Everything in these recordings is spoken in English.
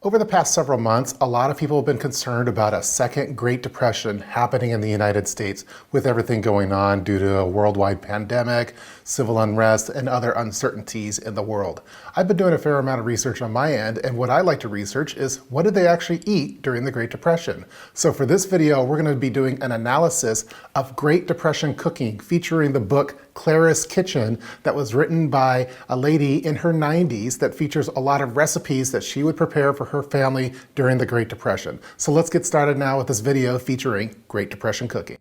Over the past several months, a lot of people have been concerned about a second Great Depression happening in the United States with everything going on due to a worldwide pandemic, civil unrest, and other uncertainties in the world. I've been doing a fair amount of research on my end, and what I like to research is what did they actually eat during the Great Depression? So for this video, we're going to be doing an analysis of Great Depression cooking featuring the book CLARA'S Kitchen that was written by a lady in her 90s that features a lot of recipes that she would prepare for her family during the Great Depression. So let's get started now with this video featuring Great Depression cooking.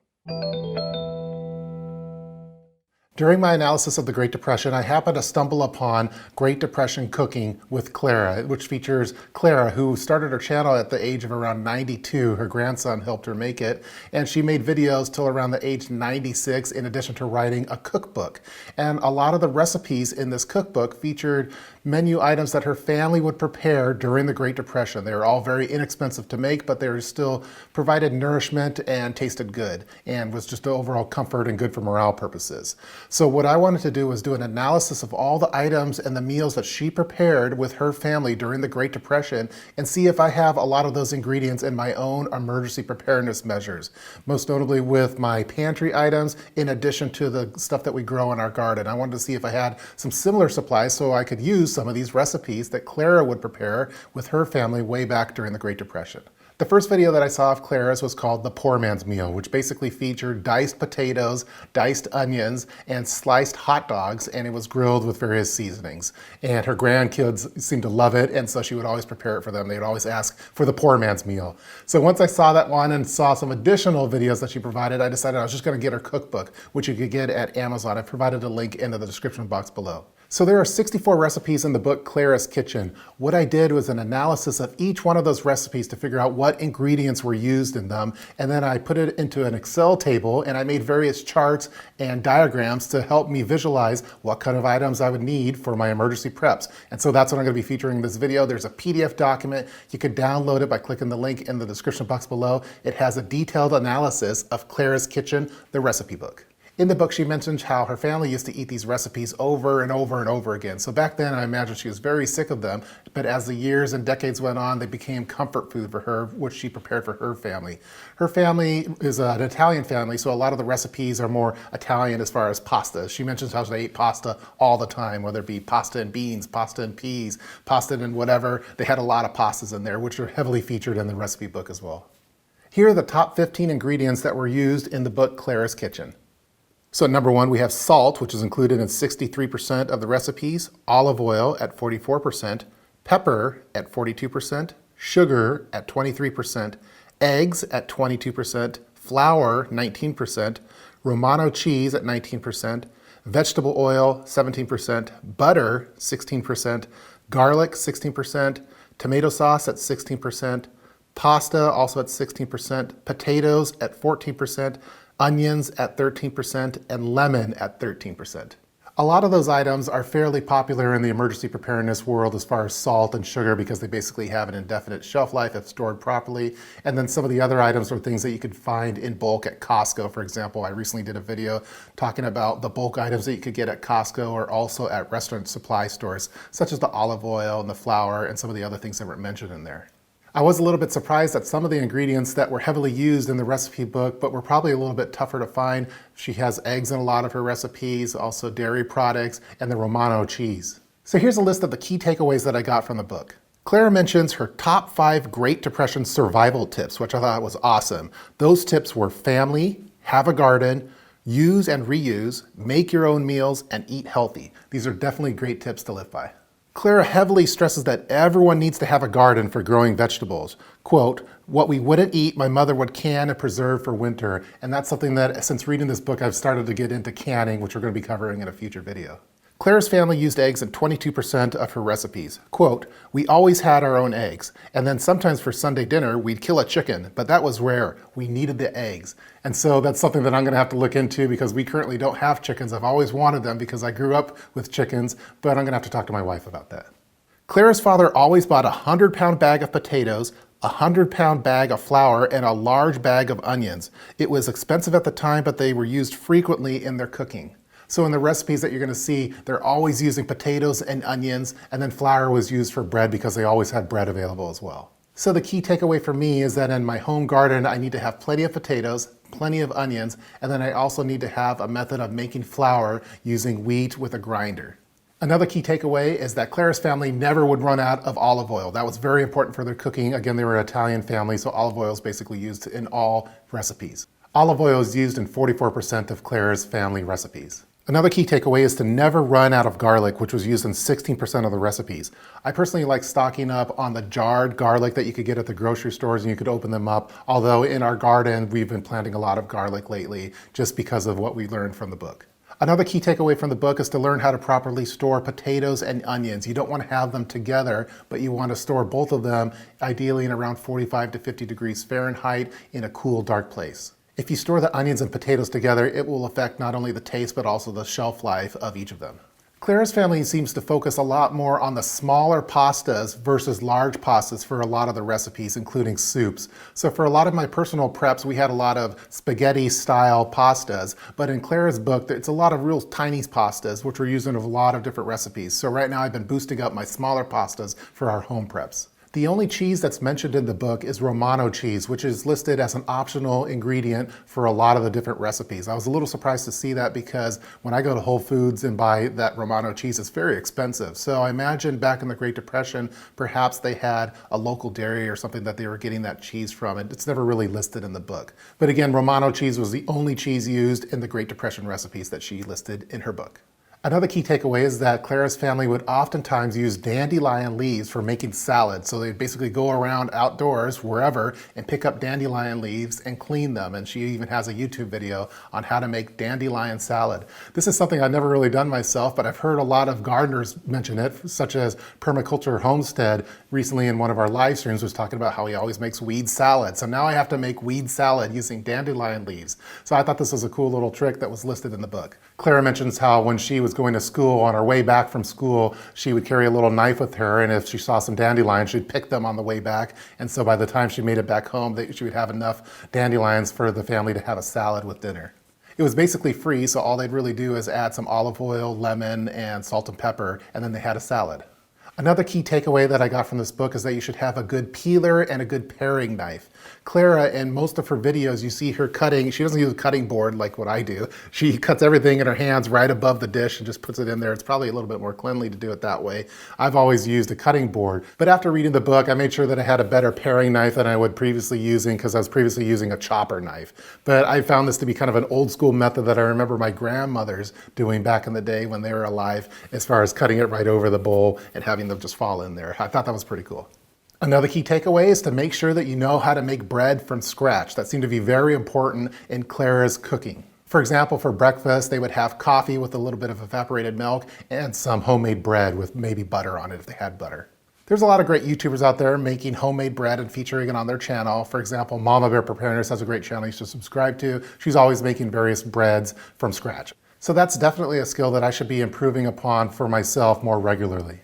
During my analysis of the Great Depression, I happened to stumble upon Great Depression Cooking with Clara, which features Clara, who started her channel at the age of around 92. Her grandson helped her make it, and she made videos till around the age 96, in addition to writing a cookbook. And a lot of the recipes in this cookbook featured menu items that her family would prepare during the Great Depression. They were all very inexpensive to make, but they were still provided nourishment and tasted good, and was just overall comfort and good for morale purposes. So what I wanted to do was do an analysis of all the items and the meals that she prepared with her family during the Great Depression and see if I have a lot of those ingredients in my own emergency preparedness measures, most notably with my pantry items in addition to the stuff that we grow in our garden. I wanted to see if I had some similar supplies so I could use some of these recipes that Clara would prepare with her family way back during the Great Depression. The first video that I saw of Clara's was called The Poor Man's Meal, which basically featured diced potatoes, diced onions, and sliced hot dogs, and it was grilled with various seasonings. And her grandkids seemed to love it, and so she would always prepare it for them. They would always ask for the poor man's meal. So once I saw that one and saw some additional videos that she provided, I decided I was just going to get her cookbook, which you could get at Amazon. I've provided a link in the description box below. So there are 64 recipes in the book Clara's Kitchen. What I did was an analysis of each one of those recipes to figure out what ingredients were used in them, and then I put it into an Excel table and I made various charts and diagrams to help me visualize what kind of items I would need for my emergency preps. And so that's what I'm going to be featuring in this video. There's a PDF document. You can download it by clicking the link in the description box below. It has a detailed analysis of Clara's Kitchen, the recipe book. In the book, she mentions how her family used to eat these recipes over and over and over again. So back then, I imagine she was very sick of them, but as the years and decades went on, they became comfort food for her, which she prepared for her family. Her family is an Italian family, so a lot of the recipes are more Italian as far as pasta. She mentions how they ate pasta all the time, whether it be pasta and beans, pasta and peas, pasta and whatever. They had a lot of pastas in there, which are heavily featured in the recipe book as well. Here are the top 15 ingredients that were used in the book Clara's Kitchen. So number one, we have salt, which is included in 63% of the recipes, olive oil at 44%, pepper at 42%, sugar at 23%, eggs at 22%, flour 19%, Romano cheese at 19%, vegetable oil 17%, butter 16%, garlic 16%, tomato sauce at 16%, pasta also at 16%, potatoes at 14%, onions at 13%, and lemon at 13%. A lot of those items are fairly popular in the emergency preparedness world as far as salt and sugar because they basically have an indefinite shelf life if stored properly. And then some of the other items are things that you could find in bulk at Costco. For example, I recently did a video talking about the bulk items that you could get at Costco or also at restaurant supply stores, such as the olive oil and the flour and some of the other things that were mentioned in there. I was a little bit surprised at some of the ingredients that were heavily used in the recipe book, but were probably a little bit tougher to find. She has eggs in a lot of her recipes, also dairy products, and the Romano cheese. So here's a list of the key takeaways that I got from the book. Clara mentions her top 5 Great Depression survival tips, which I thought was awesome. Those tips were family, have a garden, use and reuse, make your own meals, and eat healthy. These are definitely great tips to live by. Clara heavily stresses that everyone needs to have a garden for growing vegetables. Quote, what we wouldn't eat, my mother would can and preserve for winter. And that's something that, since reading this book, I've started to get into canning, which we're going to be covering in a future video. Clara's family used eggs in 22% of her recipes. Quote, we always had our own eggs, and then sometimes for Sunday dinner, we'd kill a chicken, but that was rare. We needed the eggs. And so that's something that I'm gonna have to look into because we currently don't have chickens. I've always wanted them because I grew up with chickens, but I'm gonna have to talk to my wife about that. Clara's father always bought a 100-pound bag of potatoes, a 100-pound bag of flour, and a large bag of onions. It was expensive at the time, but they were used frequently in their cooking. So in the recipes that you're going to see, they're always using potatoes and onions, and then flour was used for bread because they always had bread available as well. So the key takeaway for me is that in my home garden, I need to have plenty of potatoes, plenty of onions, and then I also need to have a method of making flour using wheat with a grinder. Another key takeaway is that Clara's family never would run out of olive oil. That was very important for their cooking. Again, they were an Italian family, so olive oil is basically used in all recipes. Olive oil is used in 44% of Clara's family recipes. Another key takeaway is to never run out of garlic, which was used in 16% of the recipes. I personally like stocking up on the jarred garlic that you could get at the grocery stores and you could open them up. Although in our garden, we've been planting a lot of garlic lately just because of what we learned from the book. Another key takeaway from the book is to learn how to properly store potatoes and onions. You don't want to have them together, but you want to store both of them, ideally in around 45 to 50 degrees Fahrenheit in a cool, dark place. If you store the onions and potatoes together, it will affect not only the taste, but also the shelf life of each of them. Clara's family seems to focus a lot more on the smaller pastas versus large pastas for a lot of the recipes, including soups. So for a lot of my personal preps, we had a lot of spaghetti-style pastas, but in Clara's book, it's a lot of real tiny pastas, which we're using in a lot of different recipes. So right now I've been boosting up my smaller pastas for our home preps. The only cheese that's mentioned in the book is Romano cheese, which is listed as an optional ingredient for a lot of the different recipes. I was a little surprised to see that because when I go to Whole Foods and buy that Romano cheese, it's very expensive. So I imagine back in the Great Depression, perhaps they had a local dairy or something that they were getting that cheese from, and it's never really listed in the book. But again, Romano cheese was the only cheese used in the Great Depression recipes that she listed in her book. Another key takeaway is that Clara's family would oftentimes use dandelion leaves for making salad. So they'd basically go around outdoors, wherever, and pick up dandelion leaves and clean them. And she even has a YouTube video on how to make dandelion salad. This is something I've never really done myself, but I've heard a lot of gardeners mention it, such as Permaculture Homestead recently in one of our live streams was talking about how he always makes weed salad. So now I have to make weed salad using dandelion leaves. So I thought this was a cool little trick that was listed in the book. Clara mentions how when she was going to school, on her way back from school, she would carry a little knife with her, and if she saw some dandelions, she'd pick them on the way back. And so by the time she made it back home, she would have enough dandelions for the family to have a salad with dinner. It was basically free, so all they'd really do is add some olive oil, lemon, and salt and pepper, and then they had a salad. Another key takeaway that I got from this book is that you should have a good peeler and a good paring knife. Clara, in most of her videos, you see her cutting. She doesn't use a cutting board like what I do. She cuts everything in her hands right above the dish and just puts it in there. It's probably a little bit more cleanly to do it that way. I've always used a cutting board. But after reading the book, I made sure that I had a better paring knife than I would previously using because I was previously using a chopper knife. But I found this to be kind of an old school method that I remember my grandmothers doing back in the day when they were alive, as far as cutting it right over the bowl and having them just fall in there. I thought that was pretty cool. Another key takeaway is to make sure that you know how to make bread from scratch. That seemed to be very important in Clara's cooking. For example, for breakfast, they would have coffee with a little bit of evaporated milk and some homemade bread with maybe butter on it if they had butter. There's a lot of great YouTubers out there making homemade bread and featuring it on their channel. For example, Mama Bear Preparedness has a great channel you should subscribe to. She's always making various breads from scratch. So that's definitely a skill that I should be improving upon for myself more regularly.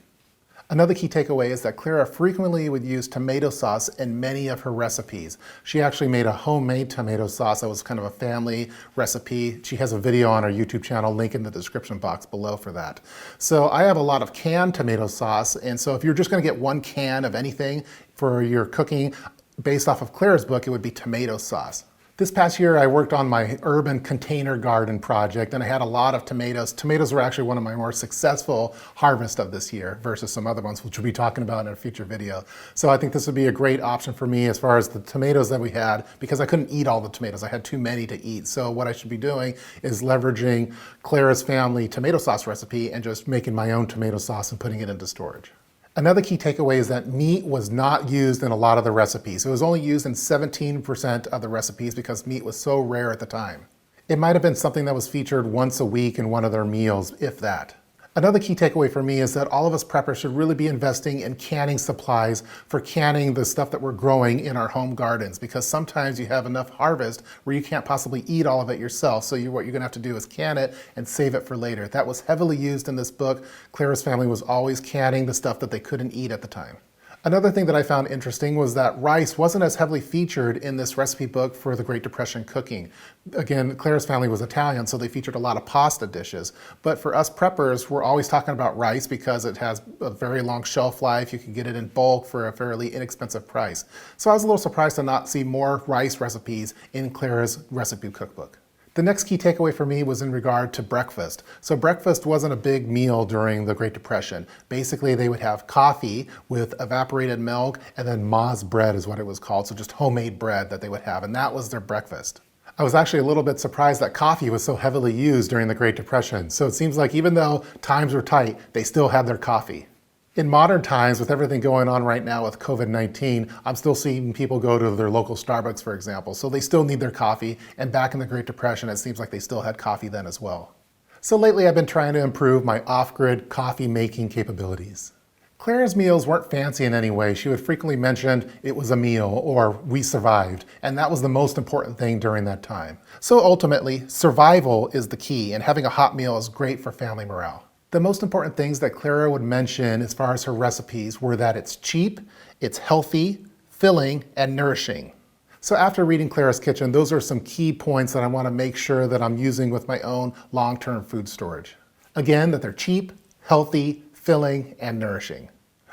Another key takeaway is that Clara frequently would use tomato sauce in many of her recipes. She actually made a homemade tomato sauce that was kind of a family recipe. She has a video on our YouTube channel, link in the description box below for that. So I have a lot of canned tomato sauce, and so if you're just gonna get one can of anything for your cooking, based off of Clara's book, it would be tomato sauce. This past year, I worked on my urban container garden project, and I had a lot of tomatoes. Tomatoes were actually one of my more successful harvests of this year versus some other ones, which we'll be talking about in a future video. So I think this would be a great option for me as far as the tomatoes that we had, because I couldn't eat all the tomatoes. I had too many to eat. So what I should be doing is leveraging Clara's family tomato sauce recipe and just making my own tomato sauce and putting it into storage. Another key takeaway is that meat was not used in a lot of the recipes. It was only used in 17% of the recipes because meat was so rare at the time. It might have been something that was featured once a week in one of their meals, if that. Another key takeaway for me is that all of us preppers should really be investing in canning supplies for canning the stuff that we're growing in our home gardens, because sometimes you have enough harvest where you can't possibly eat all of it yourself. So what you're gonna have to do is can it and save it for later. That was heavily used in this book. Clara's family was always canning the stuff that they couldn't eat at the time. Another thing that I found interesting was that rice wasn't as heavily featured in this recipe book for the Great Depression cooking. Again, Clara's family was Italian, so they featured a lot of pasta dishes. But for us preppers, we're always talking about rice because it has a very long shelf life. You can get it in bulk for a fairly inexpensive price. So I was a little surprised to not see more rice recipes in Clara's recipe cookbook. The next key takeaway for me was in regard to breakfast. So breakfast wasn't a big meal during the Great Depression. Basically, they would have coffee with evaporated milk, and then Ma's bread is what it was called, so just homemade bread that they would have, and that was their breakfast. I was actually a little bit surprised that coffee was so heavily used during the Great Depression. So it seems like even though times were tight, they still had their coffee. In modern times, with everything going on right now with COVID-19, I'm still seeing people go to their local Starbucks, for example, so they still need their coffee, and back in the Great Depression, it seems like they still had coffee then as well. So lately, I've been trying to improve my off-grid coffee making capabilities. Clara's meals weren't fancy in any way. She would frequently mention it was a meal or we survived, and that was the most important thing during that time. So ultimately, survival is the key, and having a hot meal is great for family morale. The most important things that Clara would mention as far as her recipes were that it's cheap, it's healthy, filling, and nourishing. So after reading Clara's Kitchen, those are some key points that I want to make sure that I'm using with my own long-term food storage. Again, that they're cheap, healthy, filling, and nourishing.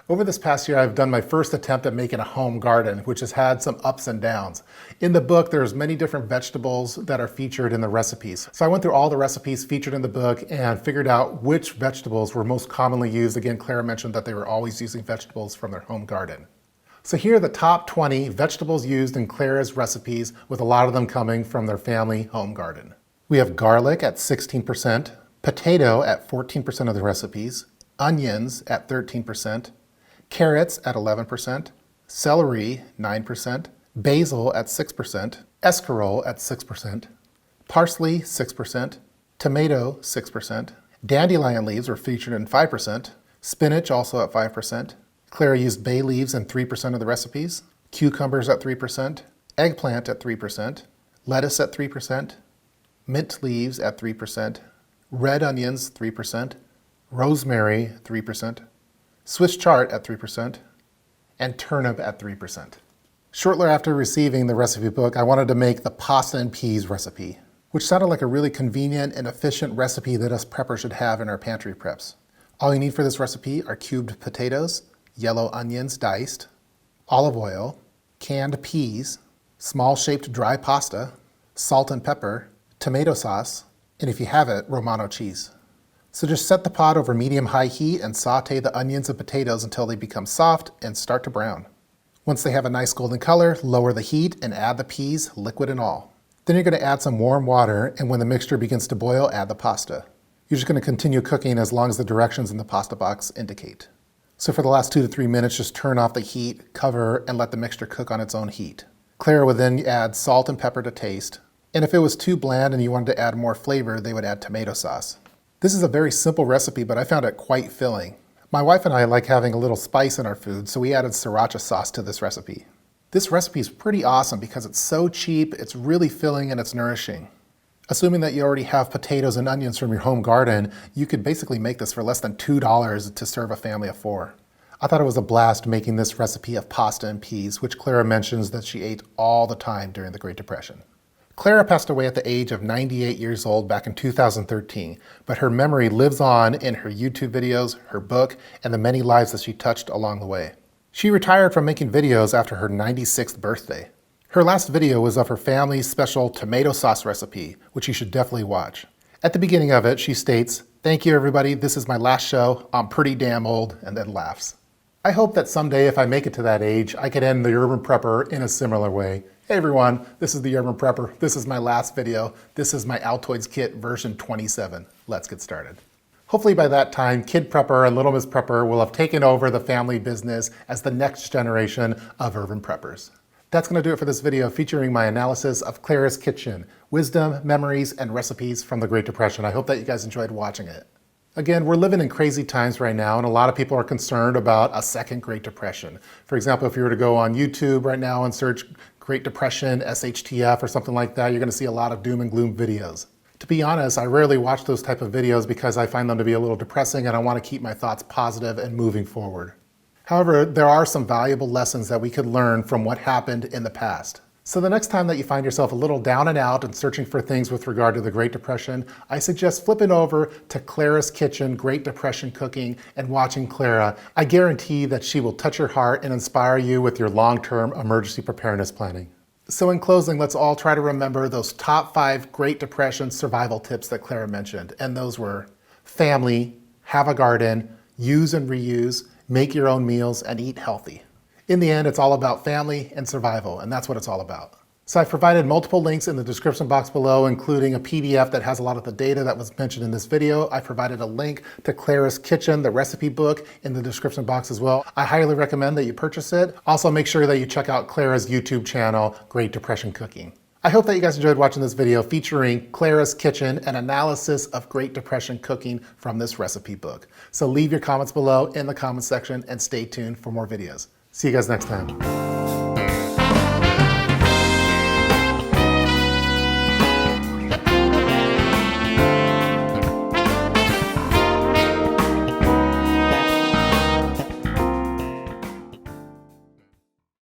Over this past year, I've done my first attempt at making a home garden, which has had some ups and downs. In the book, there's many different vegetables that are featured in the recipes. So I went through all the recipes featured in the book and figured out which vegetables were most commonly used. Again, Clara mentioned that they were always using vegetables from their home garden. So here are the top 20 vegetables used in Clara's recipes, with a lot of them coming from their family home garden. We have garlic at 16%, potato at 14% of the recipes, onions at 13%, carrots at 11%, celery 9%, basil at 6%, escarole at 6%, parsley 6%, tomato 6%, dandelion leaves were featured in 5%, spinach also at 5%, Clara used bay leaves in 3% of the recipes, cucumbers at 3%, eggplant at 3%, lettuce at 3%, mint leaves at 3%, red onions 3%, rosemary 3%, Swiss chard at 3%, and turnip at 3%. Shortly after receiving the recipe book, I wanted to make the pasta and peas recipe, which sounded like a really convenient and efficient recipe that us preppers should have in our pantry preps. All you need for this recipe are cubed potatoes, yellow onions diced, olive oil, canned peas, small shaped dry pasta, salt and pepper, tomato sauce, and if you have it, Romano cheese. So just set the pot over medium-high heat and saute the onions and potatoes until they become soft and start to brown. Once they have a nice golden color, lower the heat and add the peas, liquid and all. Then you're going to add some warm water, and when the mixture begins to boil, add the pasta. You're just going to continue cooking as long as the directions in the pasta box indicate. So for the last 2 to 3 minutes, just turn off the heat, cover, and let the mixture cook on its own heat. Clara would then add salt and pepper to taste, and if it was too bland and you wanted to add more flavor, they would add tomato sauce. This is a very simple recipe, but I found it quite filling. My wife and I like having a little spice in our food, so we added sriracha sauce to this recipe. This recipe is pretty awesome because it's so cheap, it's really filling, and it's nourishing. Assuming that you already have potatoes and onions from your home garden, you could basically make this for less than $2 to serve a family of 4. I thought it was a blast making this recipe of pasta and peas, which Clara mentions that she ate all the time during the Great Depression. Clara passed away at the age of 98 years old back in 2013, but her memory lives on in her YouTube videos, her book, and the many lives that she touched along the way. She retired from making videos after her 96th birthday. Her last video was of her family's special tomato sauce recipe, which you should definitely watch. At the beginning of it, she states, "Thank you everybody, this is my last show, I'm pretty damn old," and then laughs. I hope that someday if I make it to that age, I could end the Urban Prepper in a similar way. Hey everyone, this is the Urban Prepper. This is my last video. This is my Altoids Kit version 27. Let's get started. Hopefully by that time, Kid Prepper and Little Miss Prepper will have taken over the family business as the next generation of Urban Preppers. That's going to do it for this video featuring my analysis of Clara's Kitchen, wisdom, memories, and recipes from the Great Depression. I hope that you guys enjoyed watching it. Again, we're living in crazy times right now, and a lot of people are concerned about a second Great Depression. For example, if you were to go on YouTube right now and search Great Depression, SHTF, or something like that, you're going to see a lot of doom and gloom videos. To be honest, I rarely watch those type of videos because I find them to be a little depressing and I want to keep my thoughts positive and moving forward. However, there are some valuable lessons that we could learn from what happened in the past. So the next time that you find yourself a little down and out and searching for things with regard to the Great Depression, I suggest flipping over to Clara's Kitchen, Great Depression Cooking, and watching Clara. I guarantee that she will touch your heart and inspire you with your long-term emergency preparedness planning. So in closing, let's all try to remember those top 5 Great Depression survival tips that Clara mentioned. And those were family, have a garden, use and reuse, make your own meals, and eat healthy. In the end, it's all about family and survival, and that's what it's all about. So I've provided multiple links in the description box below, including a PDF that has a lot of the data that was mentioned in this video. I provided a link to Clara's Kitchen, the recipe book, in the description box as well. I highly recommend that you purchase it. Also, make sure that you check out Clara's YouTube channel, Great Depression Cooking. I hope that you guys enjoyed watching this video featuring Clara's Kitchen, an analysis of Great Depression cooking from this recipe book. So leave your comments below in the comment section and stay tuned for more videos. See you guys next time.